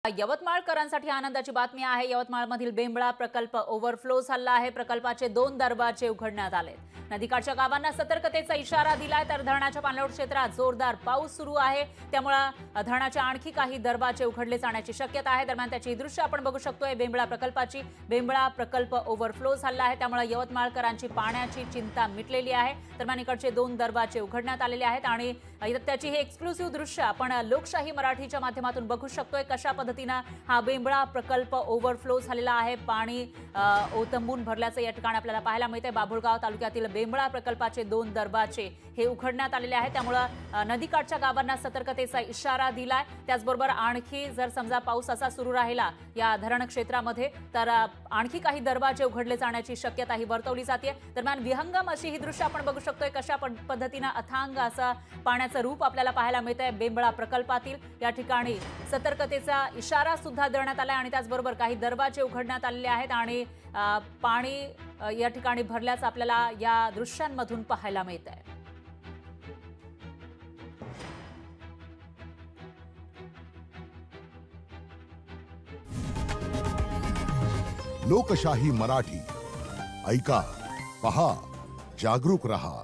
यवतमाळकरांसाठी आनंदाची बातमी आहे। यवतमाळमधील बेंबळा प्रकल्प ओव्हरफ्लो झाला आहे। प्रकल्पाचे 2 दरवाजे उघडण्यात आले। नदीकाठच्या गावांना सतर्कतेचा इशारा दिलाय, तर धरणाच्या पाणलोट क्षेत्रात जोरदार पाऊस सुरू आहे, त्यामुळे धरणाचे आणखी काही दरवाजे उघडले जाण्याची शक्यता आहे। दरम्यान त्याची दृश्य आपण बघू शकतोय बेंबळा प्रकल्पाची। बेंबळा प्रकल्प ओव्हरफ्लो झाला आहे, त्यामुळे यवतमाळकरांची पाण्याची चिंता मिटलेली आहे। दरम्यान इकडचे 2 दरवाजे उघडण्यात आलेले आहेत आणि त्याची हे एक्सक्लुसिव्ह दृश्य आपण लोकशाही मराठीच्या माध्यमातून बघू शकतोय। कशा पद्धतीने हा बेंबळा प्रकल्प ओव्हरफ्लो झालेला आहे, पाणी ओतंबून भरल्याचं या ठिकाणी आपल्याला पाहायला मिळते। बाभुळगाव तालुक्यातील बेंबळा प्रकल्पाचे 2 दरवाजे हे उघडण्यात आलेले आहेत, त्यामुळे नदीकाठच्या गावांना सतर्कतेचा इशारा दिलाय। त्याचबरोबर आणखी जर समजा पाऊस असा सुरू राहिला या धरण क्षेत्रामध्ये तर आणखी काही दरवाजे उघडले जाण्याची शक्यता ही वर्तवली जाते। दरम्यान विहंगम अशी ही दृश्य आपण बघू शकतोय, कशा पद्धतीने अथांग असं पाण्याचं रूप आपल्याला पाहायला मिळतंय बेंबळा प्रकल्पातील। या ठिकाणी सतर्कतेचा इशारा सुद्धा देण्यात आलाय आणि त्याचबरोबर काही दरवाजे उघडण्यात आलेले आहेत आणि पाणी या ठिकाणी भरल्याचं आपल्याला या दृश्यांमधून पाहायला मिळतंय। लोकशाही मराठी ऐका, पहा, जागरूक रहा।